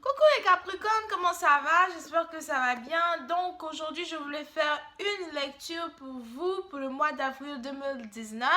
Coucou les Capricornes, comment ça va? J'espère que ça va bien. Donc aujourd'hui, je voulais faire une lecture pour vous pour le mois d'avril 2019.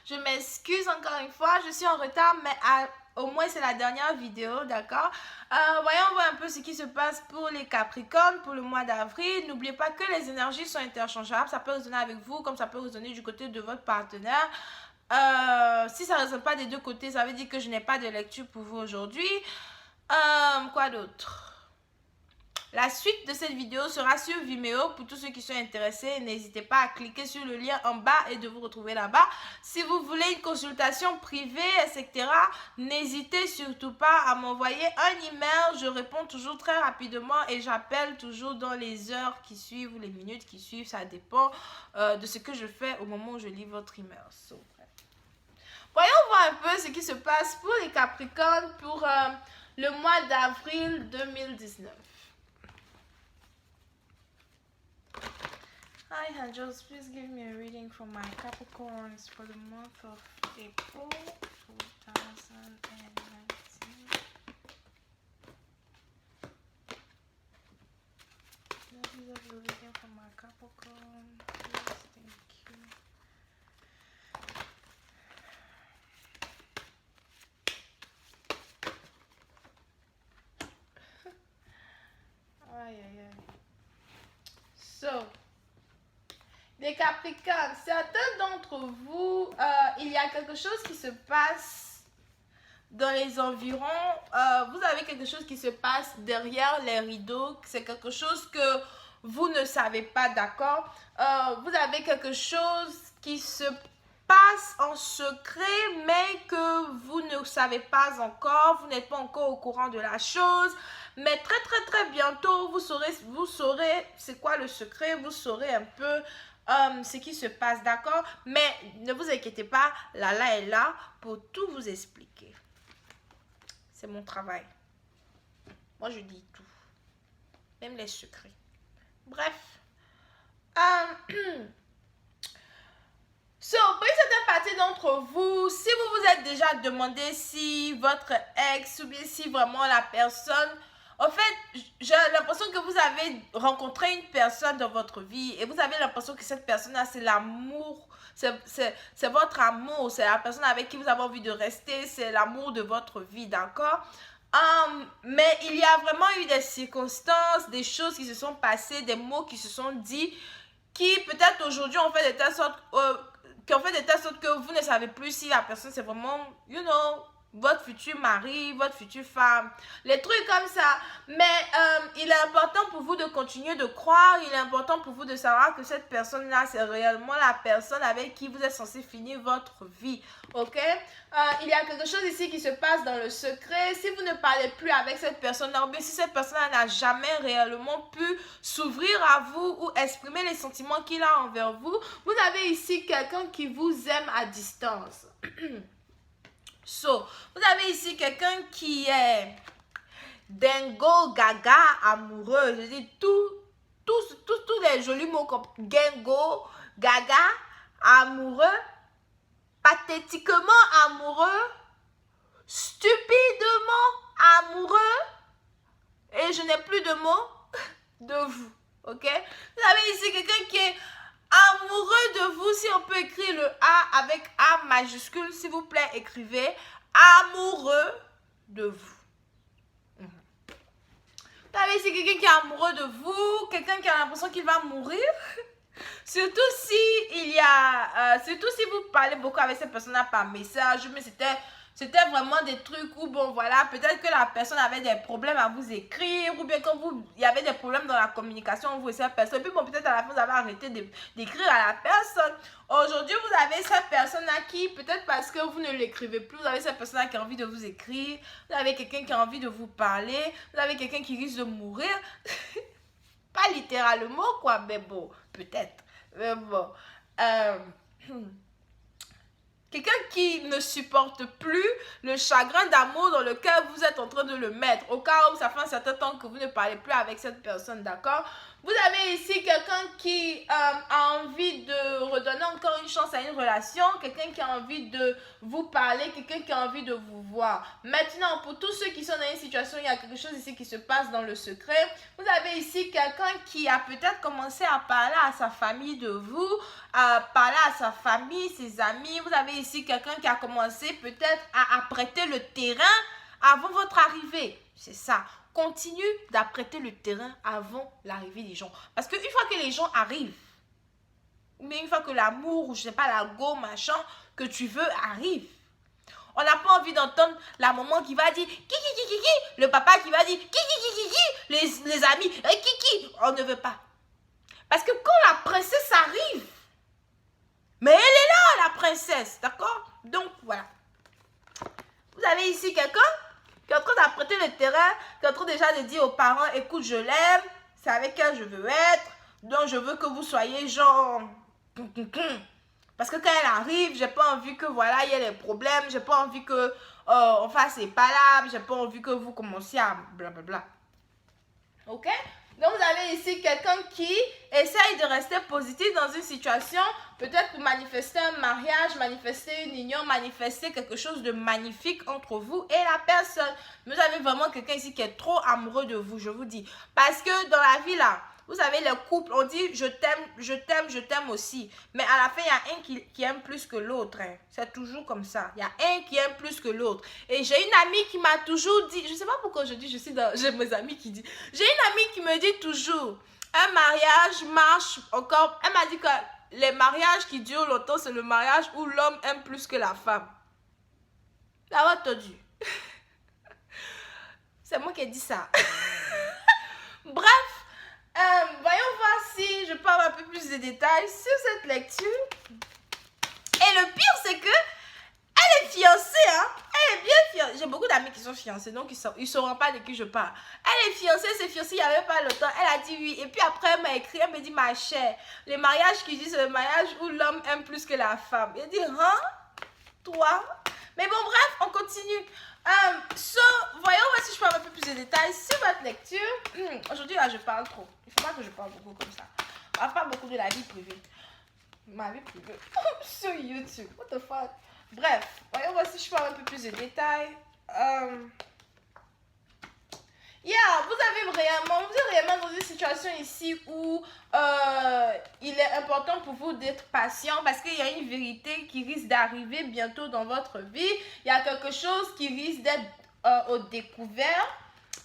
Je m'excuse encore une fois, je suis en retard, mais au moins c'est la dernière vidéo, d'accord? Voyons voir un peu ce qui se passe pour les Capricornes pour le mois d'avril. N'oubliez pas que les énergies sont interchangeables. Ça peut résonner avec vous comme ça peut résonner du côté de votre partenaire. Si ça ne résonne pas des deux côtés, ça veut dire que je n'ai pas de lecture pour vous aujourd'hui. Quoi d'autre? La suite de cette vidéo sera sur Vimeo pour tous ceux qui sont intéressés. N'hésitez pas à cliquer sur le lien en bas et de vous retrouver là-bas. Si vous voulez une consultation privée, etc., n'hésitez surtout pas à m'envoyer un email. Je réponds toujours très rapidement et j'appelle toujours dans les heures qui suivent ou les minutes qui suivent. Ça dépend de ce que je fais au moment où je lis votre email. Voyons voir un peu ce qui se passe pour les Capricornes pour le mois d'avril 2019. Hi angels, please give me a reading for my Capricorns for the month of April 2019. Please have a reading for my Capricorn, please, thank you. Aïe aïe aïe. So, les Capricornes, certains d'entre vous, il y a quelque chose qui se passe dans les environs. Vous avez quelque chose qui se passe derrière les rideaux. C'est quelque chose que vous ne savez pas, d'accord? Vous avez quelque chose qui se passe en secret, mais que vous ne savez pas encore. Vous n'êtes pas encore au courant de la chose. Mais très bientôt, vous saurez c'est quoi le secret. Vous saurez un peu ce qui se passe, d'accord? Mais ne vous inquiétez pas, Lala est là pour tout vous expliquer. C'est mon travail. Moi, je dis tout. Même les secrets. Bref. So, pour une certaine partie d'entre vous, si vous vous êtes déjà demandé si votre ex ou bien si vraiment la personne... En fait, j'ai l'impression que vous avez rencontré une personne dans votre vie et vous avez l'impression que cette personne-là, c'est l'amour, c'est votre amour, c'est la personne avec qui vous avez envie de rester, c'est l'amour de votre vie, d'accord? Mais il y a vraiment eu des circonstances, des choses qui se sont passées, des mots qui se sont dits, qui peut-être aujourd'hui ont fait de telle sorte, que vous ne savez plus si la personne c'est vraiment, votre futur mari, votre future femme, les trucs comme ça. Mais il est important pour vous de continuer de croire, il est important pour vous de savoir que cette personne-là, c'est réellement la personne avec qui vous êtes censé finir votre vie, ok? Il y a quelque chose ici qui se passe dans le secret. Si vous ne parlez plus avec cette personne-là, ou bien si cette personne-là n'a jamais réellement pu s'ouvrir à vous ou exprimer les sentiments qu'il a envers vous, vous avez ici quelqu'un qui vous aime à distance. So, vous avez ici quelqu'un qui est dingo, gaga, amoureux. Je dis tous les jolis mots comme dingo, gaga, amoureux, pathétiquement amoureux, stupidement amoureux. Et je n'ai plus de mots de vous, ok? Vous avez ici quelqu'un qui est amoureux de vous. Si on peut écrire le A avec A majuscule, s'il vous plaît, écrivez amoureux de vous. Vous avez ici quelqu'un qui est amoureux de vous, quelqu'un qui a l'impression qu'il va mourir. Surtout si vous parlez beaucoup avec cette personne-là par message, mais c'était vraiment des trucs où, bon, voilà, peut-être que la personne avait des problèmes à vous écrire, ou bien quand il y avait des problèmes dans la communication, vous et cette personne, et puis bon, peut-être à la fin, vous avez arrêté d'écrire à la personne. Aujourd'hui, vous avez cette personne-là qui, peut-être parce que vous ne l'écrivez plus, vous avez cette personne-là qui a envie de vous écrire, vous avez quelqu'un qui a envie de vous parler, vous avez quelqu'un qui risque de mourir. Pas littéralement, quoi, mais bon, peut-être. Mais bon. Quelqu'un qui ne supporte plus le chagrin d'amour dans lequel vous êtes en train de le mettre. Au cas où ça fait un certain temps que vous ne parlez plus avec cette personne, d'accord? Vous avez ici quelqu'un qui a envie de redonner encore une chance à une relation, quelqu'un qui a envie de vous parler, quelqu'un qui a envie de vous voir. Maintenant, pour tous ceux qui sont dans une situation, il y a quelque chose ici qui se passe dans le secret. Vous avez ici quelqu'un qui a peut-être commencé à parler à sa famille de vous, à parler à sa famille, ses amis. Vous avez ici quelqu'un qui a commencé peut-être à apprêter le terrain avant votre arrivée. C'est ça. Continue d'apprêter le terrain avant l'arrivée des gens. Parce qu'une fois que les gens arrivent, mais une fois que l'amour, ou je sais pas, la go, machin, que tu veux arrive, on n'a pas envie d'entendre la maman qui va dire ki, le papa qui va dire ki, les amis, ki. On ne veut pas. Parce que quand la princesse arrive, mais elle est là, la princesse, d'accord? Donc, voilà. Vous avez ici quelqu'un qui est en train d'apprêter le terrain, qui est en train déjà de dire aux parents, écoute, je l'aime, c'est avec elle je veux être, donc je veux que vous soyez genre... Parce que quand elle arrive, j'ai pas envie que, voilà, il y ait des problèmes, j'ai pas envie que on fasse les palabres, j'ai pas envie que vous commenciez à blablabla. Ok? Donc, vous avez ici quelqu'un qui essaye de rester positif dans une situation, peut-être pour manifester un mariage, manifester une union, manifester quelque chose de magnifique entre vous et la personne. Vous avez vraiment quelqu'un ici qui est trop amoureux de vous, je vous dis. Parce que dans la vie, là, vous savez, les couples, on dit je t'aime aussi. Mais à la fin, il y a un qui aime plus que l'autre. Hein. C'est toujours comme ça. Il y a un qui aime plus que l'autre. Et j'ai une amie qui m'a toujours dit, je ne sais pas pourquoi je dis, j'ai mes amis qui disent. J'ai une amie qui me dit toujours, un mariage marche encore. Elle m'a dit que les mariages qui durent longtemps, c'est le mariage où l'homme aime plus que la femme. T'as entendu? C'est moi qui ai dit ça. Bref. Voyons voir si je peux avoir un peu plus de détails sur cette lecture. Et le pire, c'est que elle est fiancée, hein. Elle est bien fiancée. J'ai beaucoup d'amis qui sont fiancés, donc ils sauront pas de qui je parle. Elle est fiancée, c'est fiancée il n'y avait pas longtemps. Elle a dit oui. Et puis après, elle m'a écrit, elle me dit, ma chère, les mariages qui disent, c'est le mariage où l'homme aime plus que la femme. Elle dit, hein? Toi? Mais bon, bref, on continue. Voyons voir si je peux avoir un peu plus de détails sur votre lecture. Aujourd'hui, là, je parle trop. Il ne faut pas que je parle beaucoup comme ça. On va pas beaucoup de la vie privée. Ma vie privée. Sur YouTube. What the fuck? Bref, voyons voir si je peux avoir un peu plus de détails. Vous êtes réellement dans une situation ici où il est important pour vous d'être patient parce qu'il y a une vérité qui risque d'arriver bientôt dans votre vie. Il y a quelque chose qui risque d'être au découvert.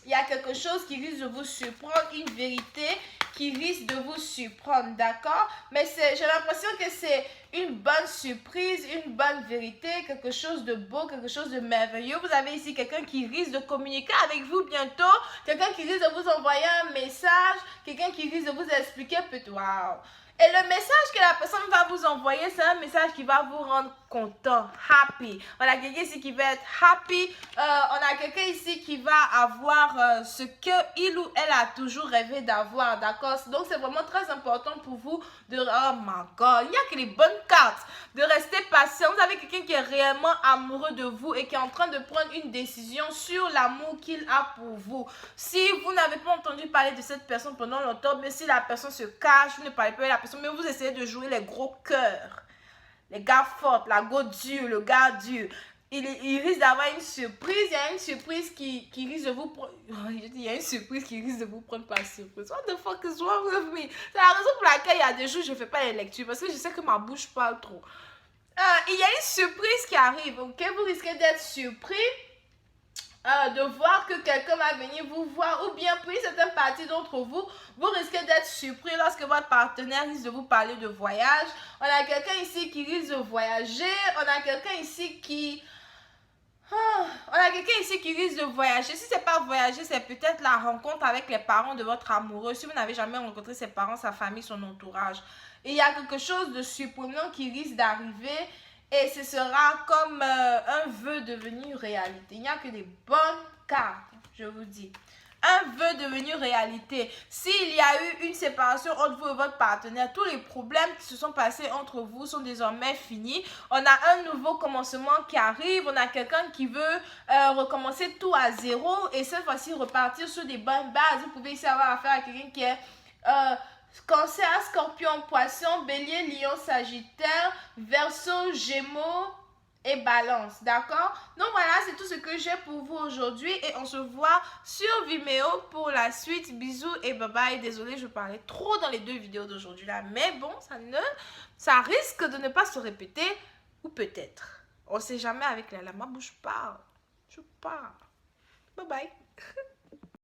Il y a quelque chose qui risque de vous surprendre, une vérité qui risque de vous surprendre, d'accord? Mais j'ai l'impression que c'est une bonne surprise, une bonne vérité, quelque chose de beau, quelque chose de merveilleux. Vous avez ici quelqu'un qui risque de communiquer avec vous bientôt, quelqu'un qui risque de vous envoyer un message, quelqu'un qui risque de vous expliquer peut-être, waouh! Et le message que la personne va vous envoyer, c'est un message qui va vous rendre content, happy. On a quelqu'un ici qui va être happy. On a quelqu'un ici qui va avoir ce qu'il ou elle a toujours rêvé d'avoir, d'accord? Donc, c'est vraiment très important pour vous de... Oh my God, il n'y a que les bonnes cartes. De rester patient. Vous avez quelqu'un qui est réellement amoureux de vous et qui est en train de prendre une décision sur l'amour qu'il a pour vous. Si vous n'avez pas entendu parler de cette personne pendant longtemps, mais si la personne se cache, vous ne parlez pas de la personne, mais vous essayez de jouer les gros cœurs. Les gars forts, la go dure, le gars dur. Il risque d'avoir une surprise. Il y a une surprise qui risque de vous prendre. Il y a une surprise qui risque de vous prendre par surprise. What the fuck is wrong with me? C'est la raison pour laquelle il y a des jours je ne fais pas les lectures. Parce que je sais que ma bouche parle trop. Il y a une surprise qui arrive. Ok, vous risquez d'être surpris. De voir que quelqu'un va venir vous voir, ou bien pour une certaine partie d'entre vous, vous risquez d'être surpris lorsque votre partenaire risque de vous parler de voyage. On a quelqu'un ici qui risque de voyager, on a quelqu'un ici qui... risque de voyager. Si c'est pas voyager, c'est peut-être la rencontre avec les parents de votre amoureux. Si vous n'avez jamais rencontré ses parents, sa famille, son entourage. Et il y a quelque chose de surprenant qui risque d'arriver. Et ce sera comme un vœu devenu réalité. Il n'y a que des bonnes cartes, je vous dis. Un vœu devenu réalité. S'il y a eu une séparation entre vous et votre partenaire, tous les problèmes qui se sont passés entre vous sont désormais finis. On a un nouveau commencement qui arrive. On a quelqu'un qui veut recommencer tout à zéro. Et cette fois-ci, repartir sur des bonnes bases. Vous pouvez ici avoir affaire à quelqu'un qui est Cancer, Scorpion, Poisson, Bélier, Lion, Sagittaire, Verseau, Gémeaux et Balance, d'accord? Donc voilà, c'est tout ce que j'ai pour vous aujourd'hui et on se voit sur Vimeo pour la suite. Bisous et bye bye. Désolée, je parlais trop dans les 2 vidéos d'aujourd'hui là, mais bon, ça risque de ne pas se répéter ou peut-être. On sait jamais avec la ma bouche parle. Je parle. Bye bye.